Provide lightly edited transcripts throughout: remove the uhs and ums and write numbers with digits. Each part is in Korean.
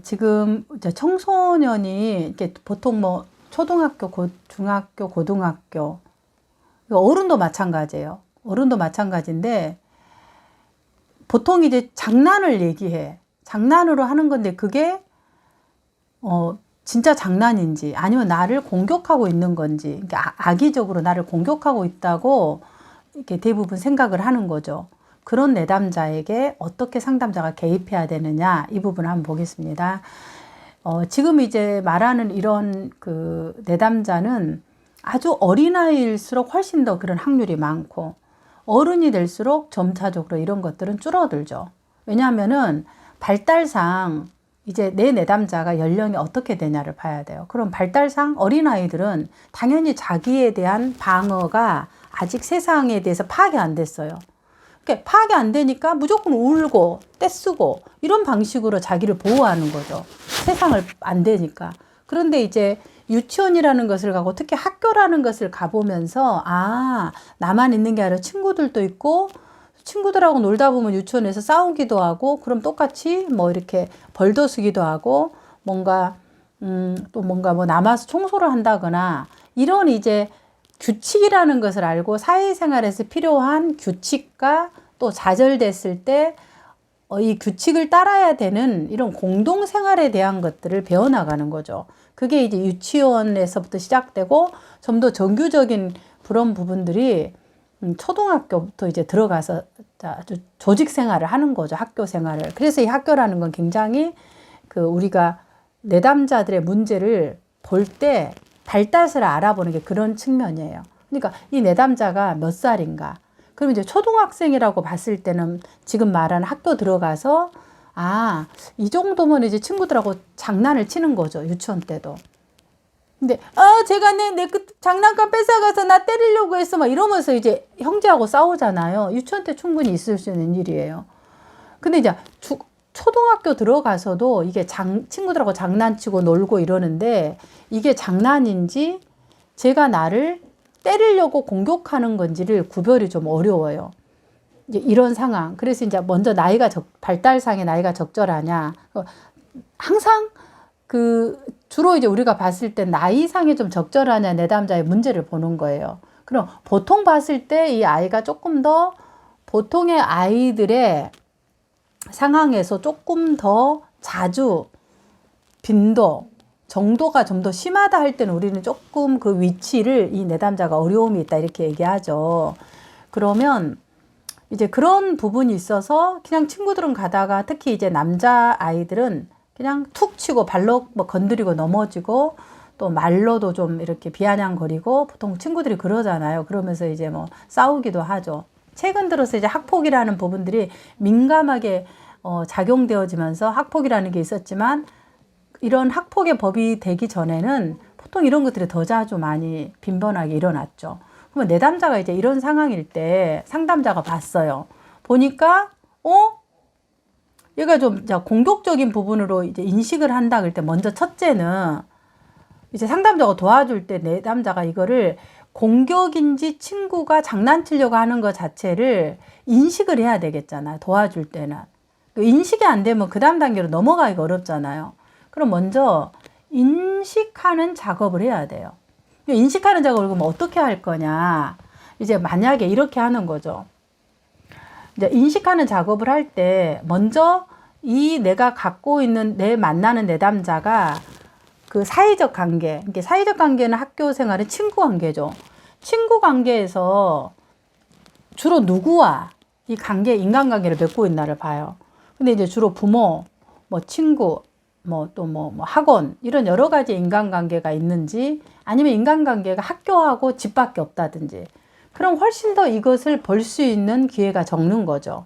지금 이제 청소년이 이렇게 보통 뭐 초등학교, 중학교, 고등학교, 어른도 마찬가지예요. 어른도 마찬가지인데 보통 이제 장난을 얘기해. 장난으로 하는 건데 그게 진짜 장난인지 아니면 나를 공격하고 있는 건지, 그러니까 악의적으로 나를 공격하고 있다고 이렇게 대부분 생각을 하는 거죠. 그런 내담자에게 어떻게 상담자가 개입해야 되느냐, 이 부분을 한번 보겠습니다. 지금 이제 말하는 이런 그 내담자는 아주 어린아이일수록 훨씬 더 그런 확률이 많고, 어른이 될수록 점차적으로 이런 것들은 줄어들죠. 왜냐하면은 발달상 이제 내 내담자가 연령이 어떻게 되냐를 봐야 돼요. 그럼 발달상 어린아이들은 당연히 자기에 대한 방어가 아직 세상에 대해서 파악이 안 됐어요. 그러니까 파악이 안 되니까 무조건 울고 떼쓰고 이런 방식으로 자기를 보호하는 거죠. 세상을 안 되니까. 그런데 이제 유치원이라는 것을 가고 특히 학교라는 것을 가보면서 나만 있는 게 아니라 친구들도 있고, 친구들하고 놀다 보면 유치원에서 싸우기도 하고, 그럼 똑같이 뭐 이렇게 벌도 쓰기도 하고, 뭔가 또 뭔가 뭐 남아서 청소를 한다거나, 이런 이제 규칙이라는 것을 알고 사회생활에서 필요한 규칙과 또 좌절됐을 때 이 규칙을 따라야 되는 이런 공동생활에 대한 것들을 배워나가는 거죠. 그게 이제 유치원에서부터 시작되고 좀 더 정규적인 그런 부분들이 초등학교부터 이제 들어가서 아주 조직 생활을 하는 거죠. 학교 생활을. 그래서 이 학교라는 건 굉장히 그 우리가 내담자들의 문제를 볼 때 발달을 알아보는 게 그런 측면이에요. 그러니까 이 내담자가 몇 살인가. 그럼 이제 초등학생이라고 봤을 때는 지금 말하는 학교 들어가서 이 정도면 이제 친구들하고 장난을 치는 거죠. 유치원 때도. 근데 제가 내 그 장난감 뺏어가서 나 때리려고 했어 막 이러면서 이제 형제하고 싸우잖아요. 유치원 때 충분히 있을 수 있는 일이에요. 근데 이제 초등학교 들어가서도 이게 친구들하고 장난치고 놀고 이러는데 이게 장난인지 제가 나를 때리려고 공격하는 건지를 구별이 좀 어려워요. 이제 이런 상황. 그래서 이제 먼저 발달상의 나이가 적절하냐. 항상 주로 이제 우리가 봤을 때 나이상이 좀 적절하냐, 내담자의 문제를 보는 거예요. 그럼 보통 봤을 때 이 아이가 조금 더 보통의 아이들의 상황에서 조금 더 자주 빈도, 정도가 좀 더 심하다 할 때는 우리는 조금 그 위치를 이 내담자가 어려움이 있다 이렇게 얘기하죠. 그러면 이제 그런 부분이 있어서 그냥 친구들은 가다가 특히 이제 남자 아이들은 그냥 툭 치고 발로 뭐 건드리고 넘어지고 또 말로도 좀 이렇게 비아냥거리고 보통 친구들이 그러잖아요. 그러면서 이제 뭐 싸우기도 하죠. 최근 들어서 이제 학폭이라는 부분들이 민감하게 작용되어지면서 학폭이라는 게 있었지만 이런 학폭의 법이 되기 전에는 보통 이런 것들이 더 자주 많이 빈번하게 일어났죠. 그러면 내담자가 이제 이런 상황일 때 상담자가 봤어요. 보니까 얘가 좀 공격적인 부분으로 이제 인식을 한다 그럴 때 먼저 첫째는 이제 상담자가 도와줄 때 내담자가 이거를 공격인지 친구가 장난치려고 하는 것 자체를 인식을 해야 되겠잖아요. 도와줄 때는. 인식이 안 되면 그 다음 단계로 넘어가기가 어렵잖아요. 그럼 먼저 인식하는 작업을 해야 돼요. 인식하는 작업을 그럼 어떻게 할 거냐. 이제 만약에 이렇게 하는 거죠. 이제 인식하는 작업을 할 때 먼저 내가 갖고 있는 만나는 내담자가 그 사회적 관계, 이게 사회적 관계는 학교 생활은 친구 관계죠. 친구 관계에서 주로 누구와 이 인간관계를 맺고 있나를 봐요. 근데 이제 주로 부모, 뭐 친구, 뭐 학원, 이런 여러 가지 인간관계가 있는지, 아니면 인간관계가 학교하고 집밖에 없다든지, 그럼 훨씬 더 이것을 볼 수 있는 기회가 적는 거죠.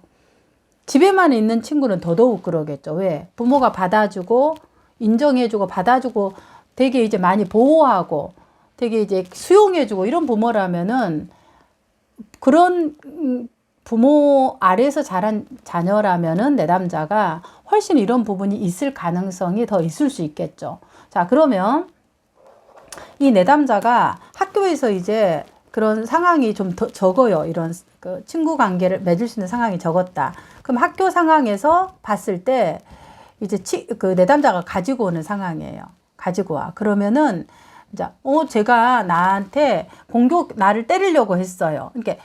집에만 있는 친구는 더더욱 그러겠죠. 왜? 부모가 받아주고, 인정해주고, 받아주고, 되게 이제 많이 보호하고, 되게 이제 수용해주고, 이런 부모라면은, 그런 부모 아래에서 자란 자녀라면은 내담자가 훨씬 이런 부분이 있을 가능성이 더 있을 수 있겠죠. 자, 그러면 이 내담자가 학교에서 이제 그런 상황이 좀 더 적어요. 이런 그 친구 관계를 맺을 수 있는 상황이 적었다. 그럼 학교 상황에서 봤을 때 이제 그 내담자가 가지고 오는 상황이에요. 가지고 와. 그러면은 이제 제가 나한테 나를 때리려고 했어요. 그러니까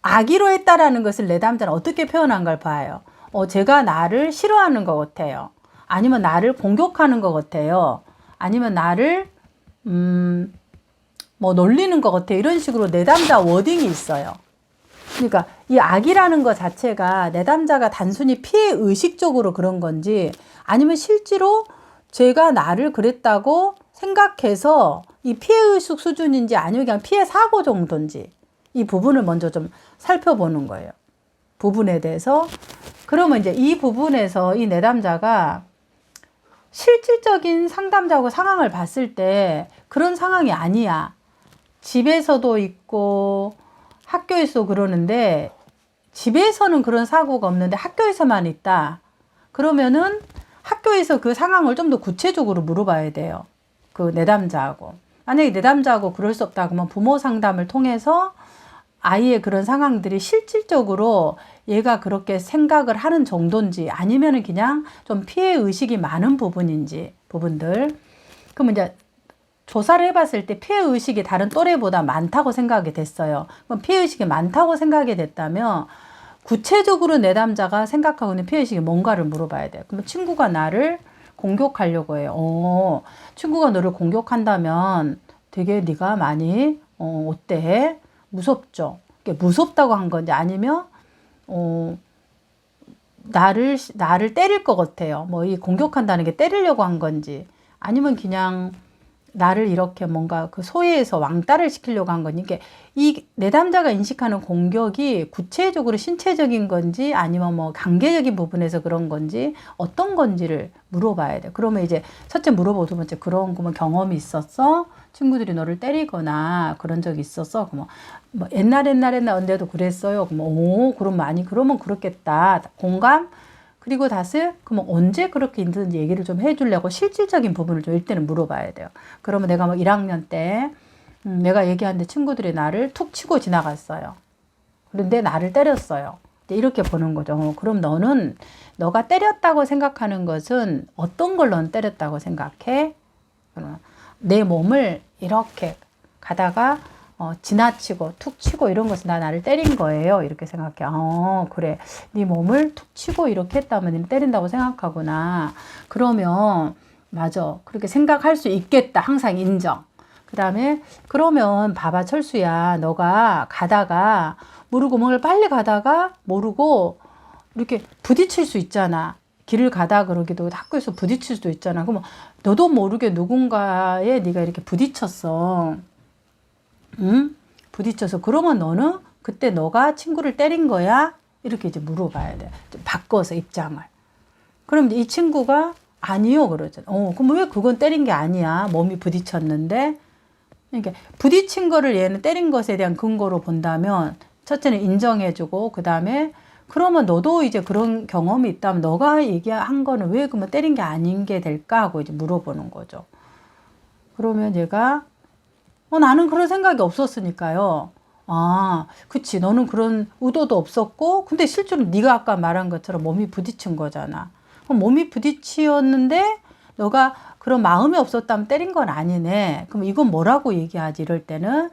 악의로 했다라는 것을 내담자는 어떻게 표현한 걸 봐요. 제가 나를 싫어하는 것 같아요. 아니면 나를 공격하는 것 같아요. 아니면 나를 뭐 놀리는 것 같아요. 이런 식으로 내담자 워딩이 있어요. 그러니까 이 악이라는 것 자체가 내담자가 단순히 피해 의식적으로 그런 건지 아니면 실제로 제가 나를 그랬다고 생각해서 이 피해 의식 수준인지 아니면 그냥 피해 사고 정도인지 이 부분을 먼저 좀 살펴보는 거예요. 부분에 대해서. 그러면 이제 이 부분에서 이 내담자가 실질적인 상담자하고 상황을 봤을 때 그런 상황이 아니야. 집에서도 있고 학교에서 그러는데 집에서는 그런 사고가 없는데 학교에서만 있다. 그러면은 학교에서 그 상황을 좀 더 구체적으로 물어봐야 돼요. 그 내담자하고. 만약에 내담자하고 그럴 수 없다 그러면 부모 상담을 통해서 아이의 그런 상황들이 실질적으로 얘가 그렇게 생각을 하는 정도인지 아니면은 그냥 좀 피해 의식이 많은 부분들. 그러면 이제 조사를 해봤을 때 피해 의식이 다른 또래보다 많다고 생각이 됐어요. 그럼 피해 의식이 많다고 생각이 됐다면 구체적으로 내담자가 생각하고 있는 피해 의식이 뭔가를 물어봐야 돼요. 그러면 친구가 나를 공격하려고 해요. 친구가 너를 공격한다면 되게 네가 많이 어때? 무섭죠. 무섭다고 한 건지 아니면 나를 때릴 것 같아요. 뭐 이 공격한다는 게 때리려고 한 건지 아니면 그냥 나를 이렇게 뭔가 그 소외해서 왕따를 시키려고 한 거니. 이게 이 내담자가 인식하는 공격이 구체적으로 신체적인 건지 아니면 뭐 관계적인 부분에서 그런 건지 어떤 건지를 물어봐야 돼. 그러면 이제 첫째 물어보고 두 번째 그런 거 뭐 경험이 있었어? 친구들이 너를 때리거나 그런 적이 있었어? 뭐 옛날 언제도 그랬어요. 그러면 그렇겠다. 공감? 그리고 다시 그럼 언제 그렇게 있는지 얘기를 좀 해주려고 실질적인 부분을 좀 일단은 물어봐야 돼요. 그러면 내가 뭐 1학년 때 내가 얘기하는데 친구들이 나를 툭 치고 지나갔어요. 그런데 나를 때렸어요. 이렇게 보는 거죠. 그럼 너가 때렸다고 생각하는 것은 어떤 걸 넌 때렸다고 생각해? 내 몸을 이렇게 가다가 지나치고 툭 치고 이런 것은 나를 때린 거예요. 이렇게 생각해. 그래. 네 몸을 툭 치고 이렇게 했다면 때린다고 생각하구나. 그러면 맞아. 그렇게 생각할 수 있겠다. 항상 인정. 그 다음에 그러면 봐봐 철수야. 너가 가다가 모르고 뭔가를 빨리 가다가 모르고 이렇게 부딪힐 수 있잖아. 길을 가다 그러기도 학교에서 부딪힐 수도 있잖아. 그러면 너도 모르게 누군가에 네가 이렇게 부딪혔어. 응? 부딪혀서 그러면 너는 그때 너가 친구를 때린 거야? 이렇게 이제 물어봐야 돼. 좀 바꿔서 입장을. 그럼 이 친구가 아니요 그러잖아. 그럼 왜 그건 때린 게 아니야? 몸이 부딪혔는데. 그러니까 부딪힌 거를 얘는 때린 것에 대한 근거로 본다면 첫째는 인정해주고 그 다음에 그러면 너도 이제 그런 경험이 있다면 너가 얘기한 거는 왜 그러면 때린 게 아닌 게 될까 하고 이제 물어보는 거죠. 그러면 얘가 나는 그런 생각이 없었으니까요. 그치. 너는 그런 의도도 없었고, 근데 실제로 네가 아까 말한 것처럼 몸이 부딪힌 거잖아. 그럼 몸이 부딪히었는데 너가 그런 마음이 없었다면 때린 건 아니네. 그럼 이건 뭐라고 얘기하지? 이럴 때는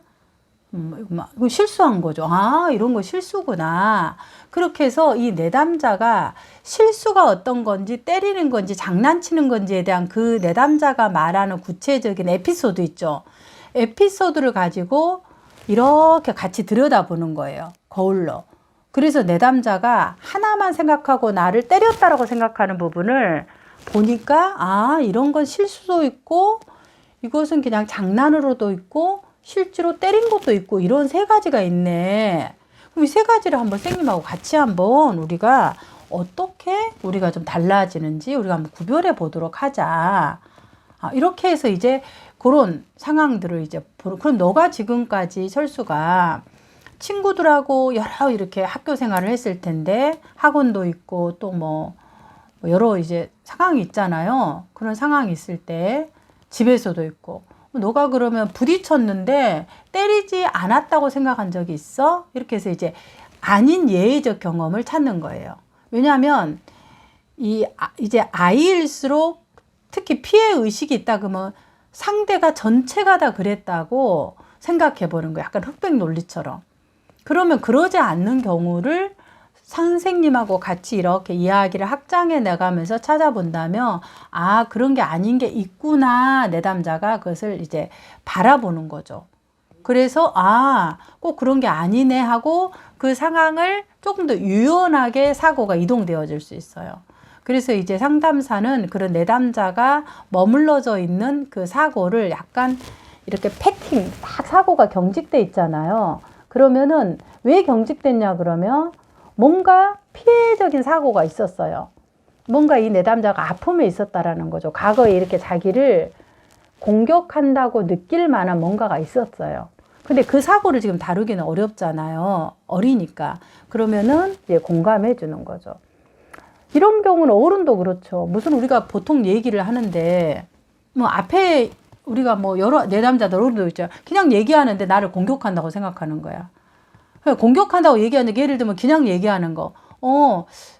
이거 실수한 거죠. 이런 거 실수구나. 그렇게 해서 이 내담자가 실수가 어떤 건지 때리는 건지 장난치는 건지에 대한 그 내담자가 말하는 구체적인 에피소드 있죠. 에피소드를 가지고 이렇게 같이 들여다보는 거예요. 거울로. 그래서 내담자가 하나만 생각하고 나를 때렸다라고 생각하는 부분을 보니까 이런 건 실수도 있고 이것은 그냥 장난으로도 있고 실제로 때린 것도 있고 이런 세 가지가 있네. 그럼 이 세 가지를 한번 선생님하고 같이 한번 우리가 어떻게 우리가 좀 달라지는지 우리가 한번 구별해 보도록 하자. 이렇게 해서 이제 그런 상황들을 이제 그럼 너가 지금까지 철수가 친구들하고 여러 이렇게 학교 생활을 했을 텐데 학원도 있고 또 뭐 여러 이제 상황이 있잖아요. 그런 상황이 있을 때 집에서도 있고 너가 그러면 부딪혔는데 때리지 않았다고 생각한 적이 있어? 이렇게 해서 이제 아닌 예외적 경험을 찾는 거예요. 왜냐하면 이제 아이일수록 특히 피해 의식이 있다 그러면 상대가 전체가 다 그랬다고 생각해 보는 거예요. 약간 흑백 논리처럼. 그러면 그러지 않는 경우를 선생님하고 같이 이렇게 이야기를 확장해 나가면서 찾아본다면 아 그런 게 아닌 게 있구나 내담자가 그것을 이제 바라보는 거죠. 그래서 아 꼭 그런 게 아니네 하고 그 상황을 조금 더 유연하게 사고가 이동되어질 수 있어요. 그래서 이제 상담사는 그런 내담자가 머물러져 있는 그 사고를 약간 이렇게 패킹 딱 사고가 경직돼 있잖아요. 그러면은 왜 경직됐냐 그러면 뭔가 피해적인 사고가 있었어요. 뭔가 이 내담자가 아픔에 있었다라는 거죠. 과거에 이렇게 자기를 공격한다고 느낄 만한 뭔가가 있었어요. 근데 그 사고를 지금 다루기는 어렵잖아요. 어리니까. 그러면은 이제 공감해 주는 거죠. 이런 경우는 어른도 그렇죠. 무슨 우리가 보통 얘기를 하는데 뭐 앞에 우리가 뭐 여러 내담자들 어른도 있죠. 그냥 얘기하는데 나를 공격한다고 생각하는 거야. 공격한다고 얘기하는데 예를 들면 그냥 얘기하는 거.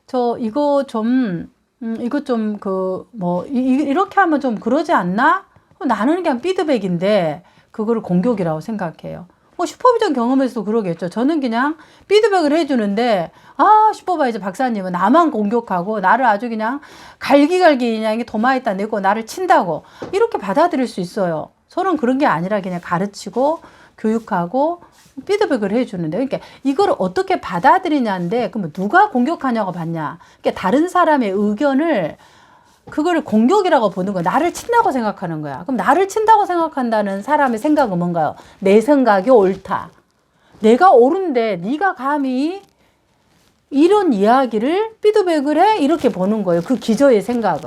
저 이거 좀 이거 좀 그 뭐 이렇게 하면 좀 그러지 않나? 나는 그냥 피드백인데 그거를 공격이라고 생각해요. 슈퍼비전 경험에서도 그러겠죠. 저는 그냥 피드백을 해주는데 슈퍼바이저 박사님은 나만 공격하고 나를 아주 그냥 갈기갈기 그냥 도마에다 내고 나를 친다고 이렇게 받아들일 수 있어요. 저는 그런 게 아니라 그냥 가르치고 교육하고 피드백을 해주는데 그러니까 이걸 어떻게 받아들이냐인데 그러면 누가 공격하냐고 봤냐. 그러니까 다른 사람의 의견을 그거를 공격이라고 보는 거야. 나를 친다고 생각하는 거야. 그럼 나를 친다고 생각한다는 사람의 생각은 뭔가요? 내 생각이 옳다. 내가 옳은데 네가 감히 이런 이야기를 피드백을 해? 이렇게 보는 거예요. 그 기저의 생각을.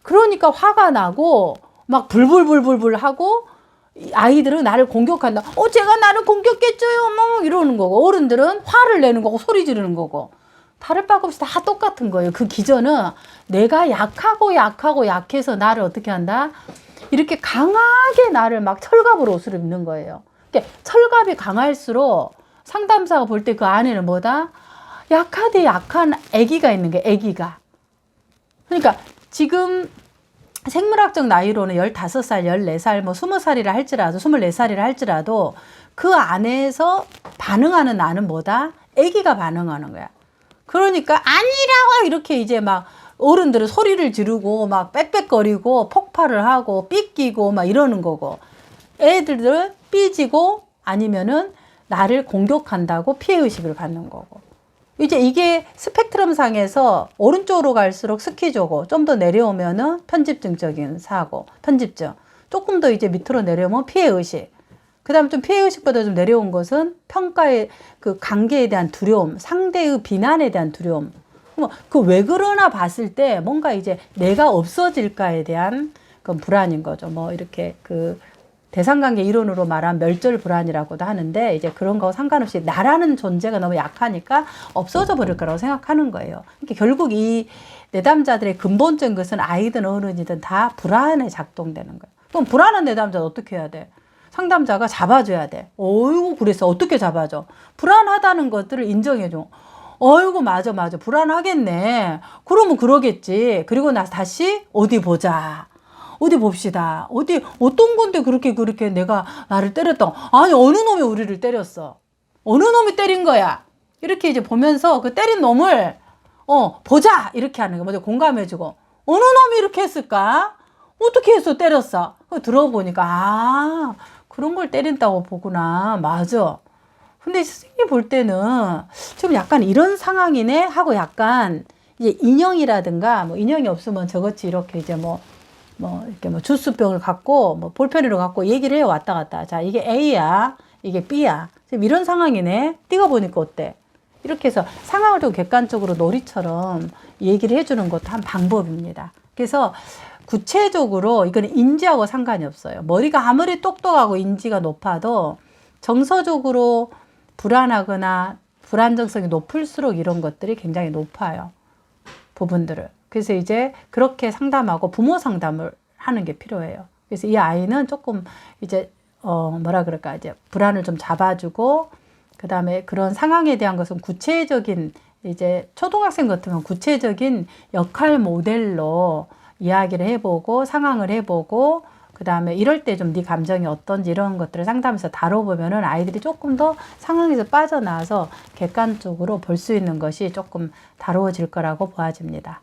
그러니까 화가 나고 막 불불불불불 하고 아이들은 나를 공격한다. 제가 나를 공격했죠요. 뭐 이러는 거고 어른들은 화를 내는 거고 소리 지르는 거고 다를 바가 없이 다 똑같은 거예요. 그 기저는 내가 약해서 나를 어떻게 한다? 이렇게 강하게 나를 막 철갑으로 옷을 입는 거예요. 그러니까 철갑이 강할수록 상담사가 볼 때 그 안에는 뭐다? 약하되 약한 아기가 있는 거예요. 아기가. 그러니까 지금 생물학적 나이로는 15살, 14살, 뭐 20살이라 할지라도 24살이라 할지라도 그 안에서 반응하는 나는 뭐다? 아기가 반응하는 거야. 그러니까 아니라고 이렇게 이제 막 어른들은 소리를 지르고 막 빽빽거리고 폭발을 하고 삐끼고 막 이러는 거고 애들은 삐지고 아니면은 나를 공격한다고 피해의식을 갖는 거고 이제 이게 스펙트럼 상에서 오른쪽으로 갈수록 스키저고 좀 더 내려오면은 편집증적인 사고, 편집증 조금 더 이제 밑으로 내려오면 피해의식 그 다음 좀 피해의식보다 좀 내려온 것은 평가의 그 관계에 대한 두려움, 상대의 비난에 대한 두려움. 그 왜 그러나 봤을 때 뭔가 이제 내가 없어질까에 대한 그건 불안인 거죠. 뭐 이렇게 그 대상관계 이론으로 말한 멸절 불안이라고도 하는데 이제 그런 거 상관없이 나라는 존재가 너무 약하니까 없어져 버릴 거라고 생각하는 거예요. 그러니까 결국 이 내담자들의 근본적인 것은 아이든 어른이든 다 불안에 작동되는 거예요. 그럼 불안한 내담자는 어떻게 해야 돼? 상담자가 잡아줘야 돼. 어이구 그래서 어떻게 잡아줘? 불안하다는 것들을 인정해줘. 어이구 맞아 불안하겠네. 그러면 그러겠지. 그리고 나서 다시 어디 보자. 어디 봅시다. 어떤 건데 그렇게 내가 나를 때렸다. 아니 어느 놈이 우리를 때렸어. 어느 놈이 때린 거야. 이렇게 이제 보면서 그 때린 놈을 보자 이렇게 하는 거 먼저 공감해주고 어느 놈이 이렇게 했을까? 어떻게 해서 때렸어? 들어보니까 그런 걸 때린다고 보구나. 맞아. 근데 선생님이 볼 때는 좀 약간 이런 상황이네 하고 약간 이제 인형이라든가 뭐 인형이 없으면 저같이 이렇게 이제 이렇게 주스병을 갖고 볼펜으로 갖고 얘기를 해 왔다 갔다. 자, 이게 A야. 이게 B야. 지금 이런 상황이네. 띄워보니까 어때? 이렇게 해서 상황을 좀 객관적으로 놀이처럼 얘기를 해주는 것도 한 방법입니다. 그래서 구체적으로 이거는 인지하고 상관이 없어요. 머리가 아무리 똑똑하고 인지가 높아도 정서적으로 불안하거나 불안정성이 높을수록 이런 것들이 굉장히 높아요. 부분들을. 그래서 이제 그렇게 상담하고 부모 상담을 하는 게 필요해요. 그래서 이 아이는 조금 이제 뭐라 그럴까, 이제 불안을 좀 잡아주고, 그 다음에 그런 상황에 대한 것은 구체적인, 이제 초등학생 같으면 구체적인 역할 모델로 이야기를 해보고 상황을 해보고, 그 다음에 이럴 때 좀 네 감정이 어떤지 이런 것들을 상담해서 다뤄보면은 아이들이 조금 더 상황에서 빠져나와서 객관적으로 볼 수 있는 것이 조금 다루어질 거라고 보아집니다.